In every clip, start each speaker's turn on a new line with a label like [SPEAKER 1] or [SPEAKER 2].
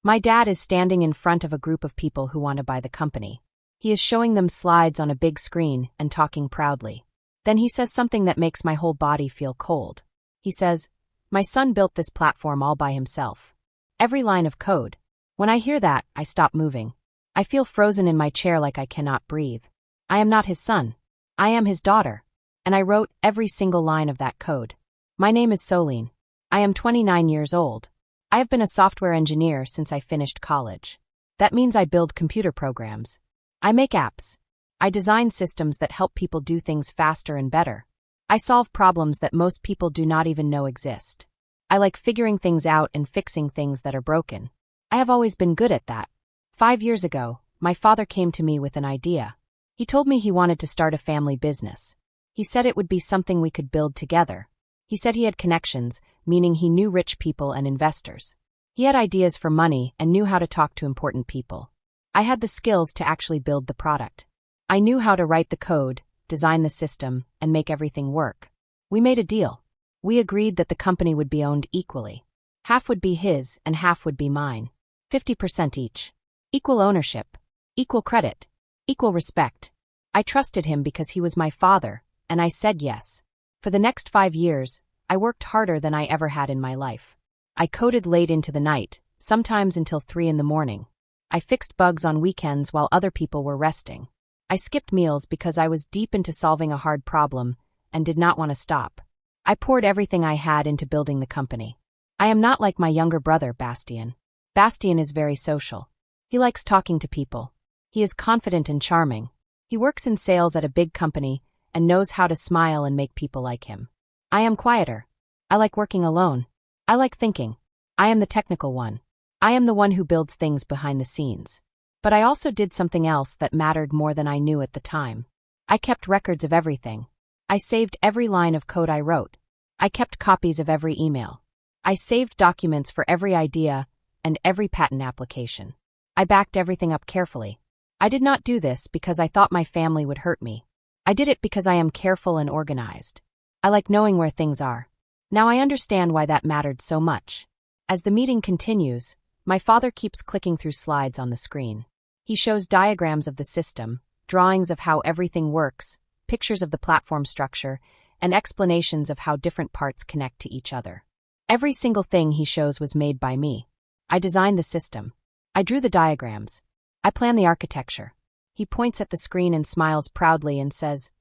[SPEAKER 1] My dad is standing in front of a group of people who want to buy the company. He is showing them slides on a big screen and talking proudly. Then he says something that makes my whole body feel cold. He says, "My son built this platform all by himself. Every line of code." When I hear that, I stop moving. I feel frozen in my chair like I cannot breathe. I am not his son. I am his daughter. And I wrote every single line of that code. My name is Soline. I am 29 years old. I have been a software engineer since I finished college. That means I build computer programs. I make apps. I design systems that help people do things faster and better. I solve problems that most people do not even know exist. I like figuring things out and fixing things that are broken. I have always been good at that. 5 years ago, my father came to me with an idea. He told me he wanted to start a family business. He said it would be something we could build together. He said he had connections, meaning he knew rich people and investors. He had ideas for money and knew how to talk to important people. I had the skills to actually build the product. I knew how to write the code, design the system, and make everything work. We made a deal. We agreed that the company would be owned equally. Half would be his and half would be mine. 50% each. Equal ownership. Equal credit. Equal respect. I trusted him because he was my father, and I said yes. For the next 5 years, I worked harder than I ever had in my life. I coded late into the night, sometimes until 3 in the morning. I fixed bugs on weekends while other people were resting. I skipped meals because I was deep into solving a hard problem and did not want to stop. I poured everything I had into building the company. I am not like my younger brother, Bastien. Bastien is very social. He likes talking to people. He is confident and charming. He works in sales at a big company and knows how to smile and make people like him. I am quieter. I like working alone. I like thinking. I am the technical one. I am the one who builds things behind the scenes. But I also did something else that mattered more than I knew at the time. I kept records of everything. I saved every line of code I wrote. I kept copies of every email. I saved documents for every idea and every patent application. I backed everything up carefully. I did not do this because I thought my family would hurt me. I did it because I am careful and organized. I like knowing where things are. Now I understand why that mattered so much. As the meeting continues, my father keeps clicking through slides on the screen. He shows diagrams of the system, drawings of how everything works, pictures of the platform structure, and explanations of how different parts connect to each other. Every single thing he shows was made by me. I designed the system. I drew the diagrams. I planned the architecture. He points at the screen and smiles proudly and says,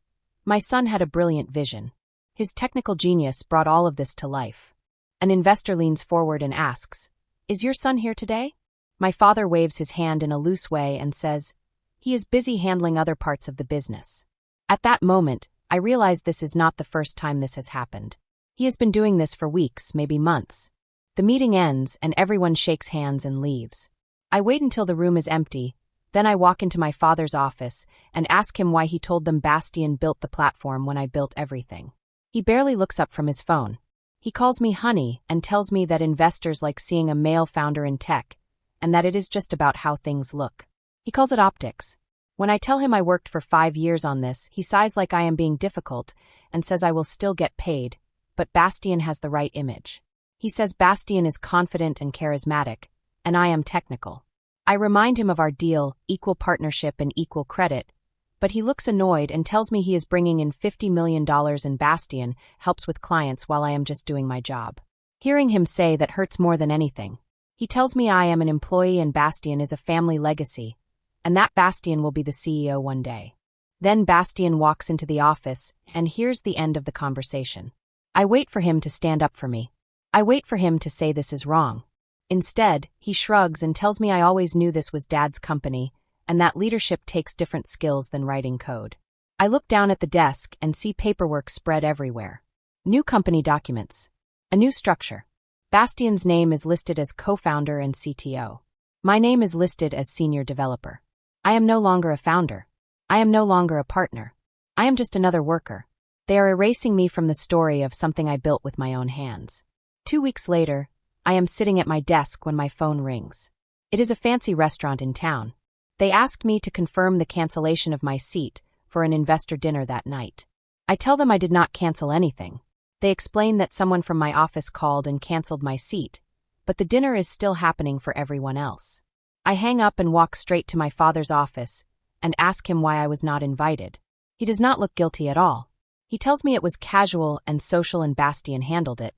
[SPEAKER 1] "My son had a brilliant vision. His technical genius brought all of this to life." An investor leans forward and asks, "Is your son here today?" My father waves his hand in a loose way and says, "He is busy handling other parts of the business." At that moment, I realize this is not the first time this has happened. He has been doing this for weeks, maybe months. The meeting ends and everyone shakes hands and leaves. I wait until the room is empty. Then I walk into my father's office and ask him why he told them Bastien built the platform when I built everything. He barely looks up from his phone. He calls me honey and tells me that investors like seeing a male founder in tech, and that it is just about how things look. He calls it optics. When I tell him I worked for 5 years on this, he sighs like I am being difficult and says I will still get paid, but Bastien has the right image. He says Bastien is confident and charismatic, and I am technical. I remind him of our deal, equal partnership and equal credit, but he looks annoyed and tells me he is bringing in $50 million and Bastien helps with clients while I am just doing my job. Hearing him say that hurts more than anything. He tells me I am an employee and Bastien is a family legacy, and that Bastien will be the CEO one day. Then Bastien walks into the office, and here's the end of the conversation. I wait for him to stand up for me. I wait for him to say this is wrong. Instead, he shrugs and tells me I always knew this was Dad's company, and that leadership takes different skills than writing code. I look down at the desk and see paperwork spread everywhere. New company documents. A new structure. Bastien's name is listed as co-founder and CTO. My name is listed as senior developer. I am no longer a founder. I am no longer a partner. I am just another worker. They are erasing me from the story of something I built with my own hands. 2 weeks later, I am sitting at my desk when my phone rings. It is a fancy restaurant in town. They asked me to confirm the cancellation of my seat for an investor dinner that night. I tell them I did not cancel anything. They explain that someone from my office called and canceled my seat, but the dinner is still happening for everyone else. I hang up and walk straight to my father's office and ask him why I was not invited. He does not look guilty at all. He tells me it was casual and social and Bastien handled it.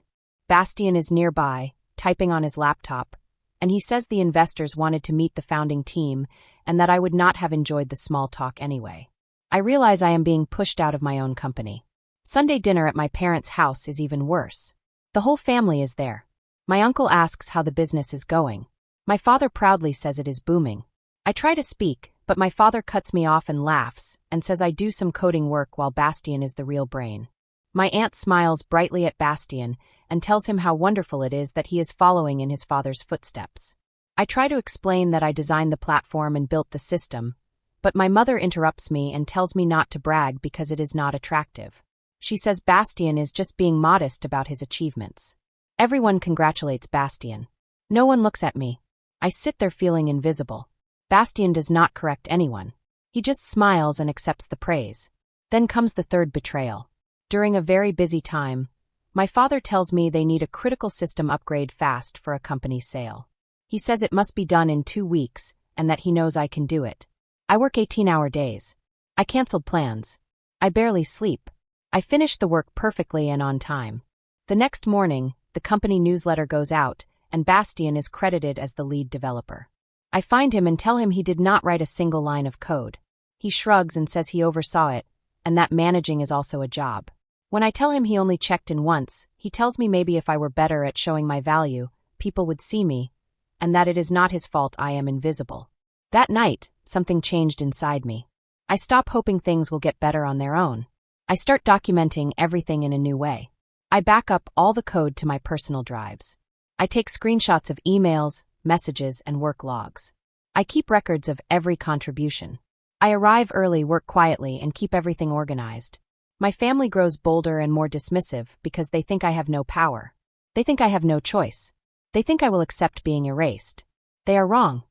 [SPEAKER 1] Bastien is nearby, typing on his laptop, and he says the investors wanted to meet the founding team and that I would not have enjoyed the small talk anyway. I realize I am being pushed out of my own company. Sunday dinner at my parents' house is even worse. The whole family is there. My uncle asks how the business is going. My father proudly says it is booming. I try to speak, but my father cuts me off and laughs and says I do some coding work while Bastien is the real brain. My aunt smiles brightly at Bastien and tells him how wonderful it is that he is following in his father's footsteps. I try to explain that I designed the platform and built the system, but my mother interrupts me and tells me not to brag because it is not attractive. She says Bastien is just being modest about his achievements. Everyone congratulates Bastien. No one looks at me. I sit there feeling invisible. Bastien does not correct anyone. He just smiles and accepts the praise. Then comes the third betrayal. During a very busy time, my father tells me they need a critical system upgrade fast for a company sale. He says it must be done in 2 weeks and that he knows I can do it. I work 18-hour days. I canceled plans. I barely sleep. I finish the work perfectly and on time. The next morning, the company newsletter goes out, and Bastien is credited as the lead developer. I find him and tell him he did not write a single line of code. He shrugs and says he oversaw it, and that managing is also a job. When I tell him he only checked in once, he tells me maybe if I were better at showing my value, people would see me, and that it is not his fault I am invisible. That night, something changed inside me. I stop hoping things will get better on their own. I start documenting everything in a new way. I back up all the code to my personal drives. I take screenshots of emails, messages, and work logs. I keep records of every contribution. I arrive early, work quietly, and keep everything organized. My family grows bolder and more dismissive because they think I have no power. They think I have no choice. They think I will accept being erased. They are wrong.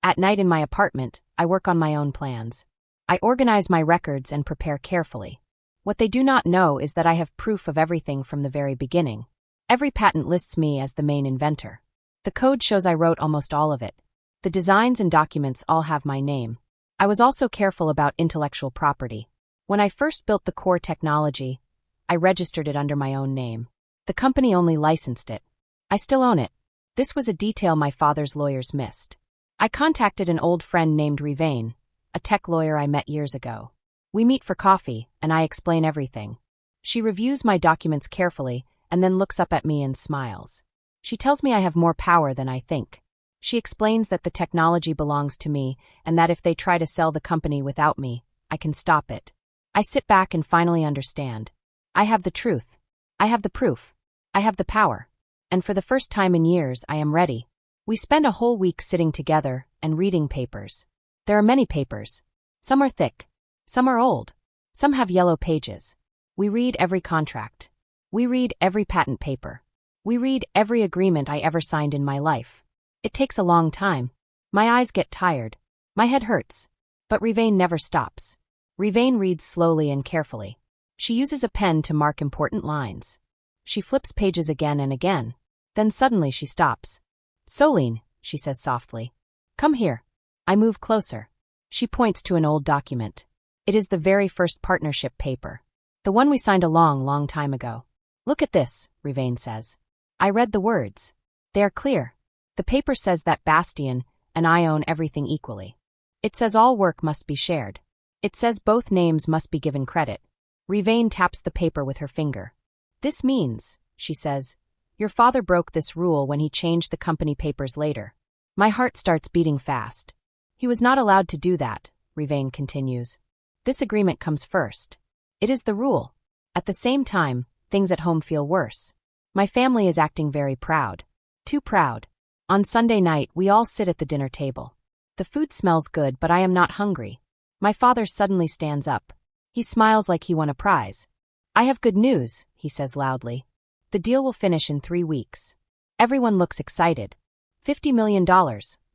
[SPEAKER 1] At night in my apartment, I work on my own plans. I organize my records and prepare carefully. What they do not know is that I have proof of everything from the very beginning. Every patent lists me as the main inventor. The code shows I wrote almost all of it. The designs and documents all have my name. I was also careful about intellectual property. When I first built the core technology, I registered it under my own name. The company only licensed it. I still own it. This was a detail my father's lawyers missed. I contacted an old friend named Rivain, a tech lawyer I met years ago. We meet for coffee, and I explain everything. She reviews my documents carefully and then looks up at me and smiles. She tells me I have more power than I think. She explains that the technology belongs to me and that if they try to sell the company without me, I can stop it. I sit back and finally understand. I have the truth. I have the proof. I have the power. And for the first time in years, I am ready. We spend a whole week sitting together and reading papers. There are many papers. Some are thick. Some are old. Some have yellow pages. We read every contract. We read every patent paper. We read every agreement I ever signed in my life. It takes a long time. My eyes get tired. My head hurts. But Rivain never stops. Rivain reads slowly and carefully. She uses a pen to mark important lines. She flips pages again and again. Then suddenly she stops. "Soline," she says softly. "Come here." I move closer. She points to an old document. It is the very first partnership paper. The one we signed a long, long time ago. "Look at this," Rivain says. I read the words. They are clear. The paper says that Bastien and I own everything equally. It says all work must be shared. It says both names must be given credit. Rivain taps the paper with her finger. "This means," she says, "your father broke this rule when he changed the company papers later." My heart starts beating fast. "He was not allowed to do that," Rivain continues. "This agreement comes first. It is the rule." At the same time, things at home feel worse. My family is acting very proud. Too proud. On Sunday night, we all sit at the dinner table. The food smells good, but I am not hungry. My father suddenly stands up. He smiles like he won a prize. "I have good news," he says loudly. "The deal will finish in 3 weeks." Everyone looks excited. $50 million,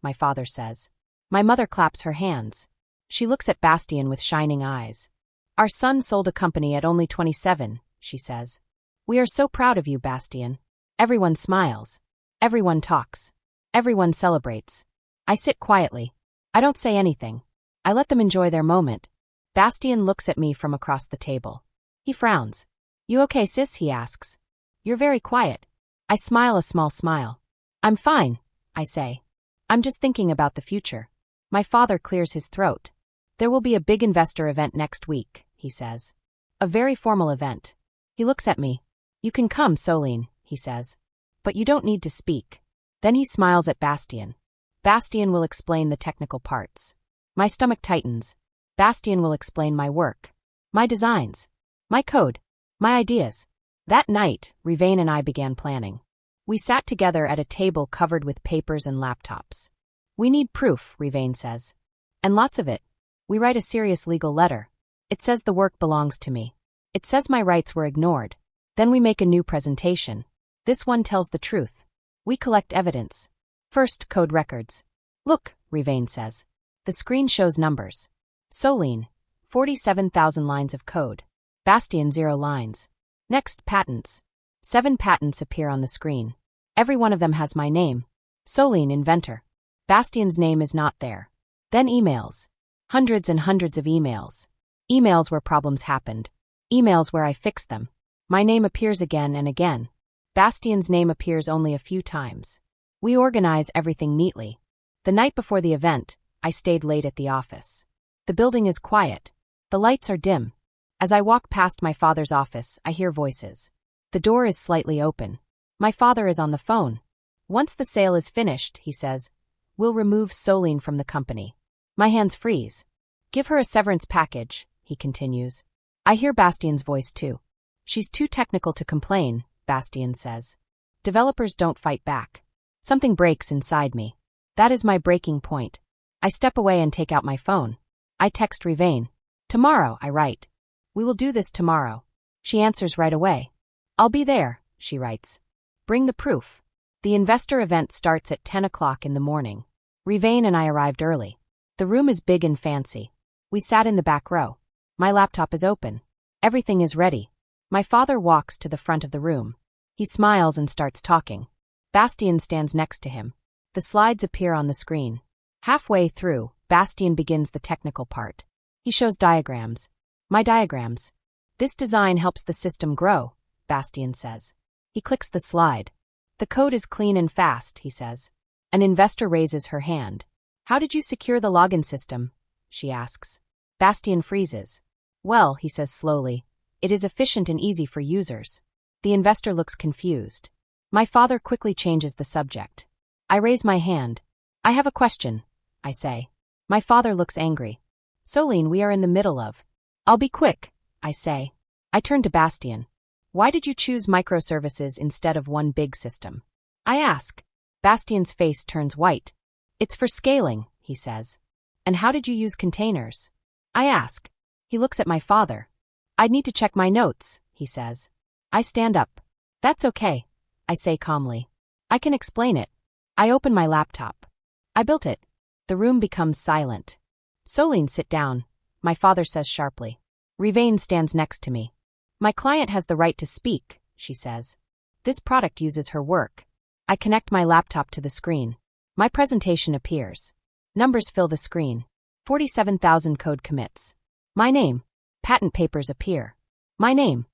[SPEAKER 1] my father says. My mother claps her hands. She looks at Bastien with shining eyes. "Our son sold a company at only 27, she says. "We are so proud of you, Bastien." Everyone smiles. Everyone talks. Everyone celebrates. I sit quietly. I don't say anything. I let them enjoy their moment. Bastien looks at me from across the table. He frowns. You okay, sis? He asks. You're very quiet. I smile a small smile. I'm fine, I say. I'm just thinking about the future. My father clears his throat. There will be a big investor event next week, he says. A very formal event. He looks at me. You can come, Soline, he says. But you don't need to speak. Then he smiles at Bastien. Bastien will explain the technical parts. My stomach tightens. Bastien will explain my work. My designs. My code. My ideas. That night, Rivain and I began planning. We sat together at a table covered with papers and laptops. We need proof, Rivain says. And lots of it. We write a serious legal letter. It says the work belongs to me. It says my rights were ignored. Then we make a new presentation. This one tells the truth. We collect evidence. First, code records. Look, Rivain says. The screen shows numbers. Soline, 47,000 lines of code. Bastien, 0 lines. Next, patents. 7 patents appear on the screen. Every one of them has my name. Soline, inventor. Bastien's name is not there. Then emails. Hundreds and hundreds of emails. Emails where problems happened. Emails where I fixed them. My name appears again and again. Bastien's name appears only a few times. We organize everything neatly. The night before the event, I stayed late at the office. The building is quiet. The lights are dim. As I walk past my father's office, I hear voices. The door is slightly open. My father is on the phone. Once the sale is finished, he says, we'll remove Soline from the company. My hands freeze. Give her a severance package, he continues. I hear Bastien's voice too. She's too technical to complain, Bastien says. Developers don't fight back. Something breaks inside me. That is my breaking point. I step away and take out my phone. I text Rivain. Tomorrow, I write. We will do this tomorrow. She answers right away. I'll be there, she writes. Bring the proof. The investor event starts at 10 o'clock in the morning. Rivain and I arrived early. The room is big and fancy. We sat in the back row. My laptop is open. Everything is ready. My father walks to the front of the room. He smiles and starts talking. Bastien stands next to him. The slides appear on the screen. Halfway through, Bastien begins the technical part. He shows diagrams. My diagrams. This design helps the system grow, Bastien says. He clicks the slide. The code is clean and fast, he says. An investor raises her hand. How did you secure the login system? She asks. Bastien freezes. Well, he says slowly, it is efficient and easy for users. The investor looks confused. My father quickly changes the subject. I raise my hand. I have a question, I say. My father looks angry. Soline, we are in the middle of. I'll be quick, I say. I turn to Bastien. Why did you choose microservices instead of one big system? I ask. Bastien's face turns white. It's for scaling, he says. And how did you use containers? I ask. He looks at my father. I'd need to check my notes, he says. I stand up. That's okay, I say calmly. I can explain it. I open my laptop. I built it. The room becomes silent. Soline, sit down, my father says sharply. Rivain stands next to me. My client has the right to speak, she says. This product uses her work. I connect my laptop to the screen. My presentation appears. Numbers fill the screen. 47,000 code commits. My name. Patent papers appear. My name.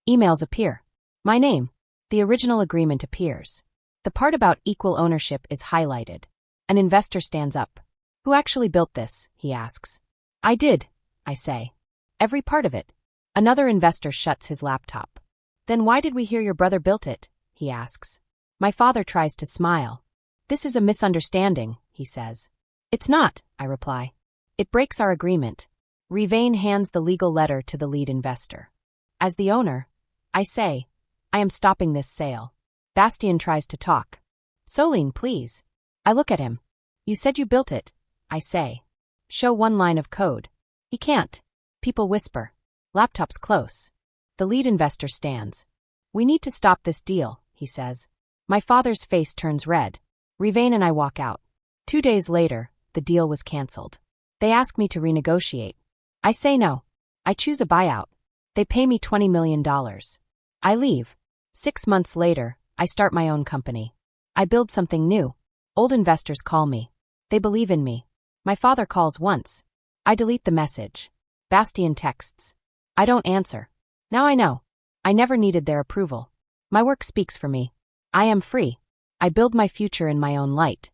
[SPEAKER 1] Emails appear. My name. The original agreement appears. The part about equal ownership is highlighted. An investor stands up. Who actually built this? He asks. I did, I say. Every part of it. Another investor shuts his laptop. Then why did we hear your brother built it? He asks. My father tries to smile. This is a misunderstanding, he says. It's not, I reply. It breaks our agreement. Rivain hands the legal letter to the lead investor. As the owner, I say, I am stopping this sale. Bastien tries to talk. Soline, please. I look at him. You said you built it, I say. Show one line of code. He can't. People whisper. Laptop's close. The lead investor stands. We need to stop this deal, he says. My father's face turns red. Rivain and I walk out. 2 days later, the deal was cancelled. They ask me to renegotiate. I say no. I choose a buyout. They pay me $20 million. I leave. 6 months later, I start my own company. I build something new. Old investors call me. They believe in me. My father calls once. I delete the message. Bastian texts. I don't answer. Now I know. I never needed their approval. My work speaks for me. I am free. I build my future in my own light.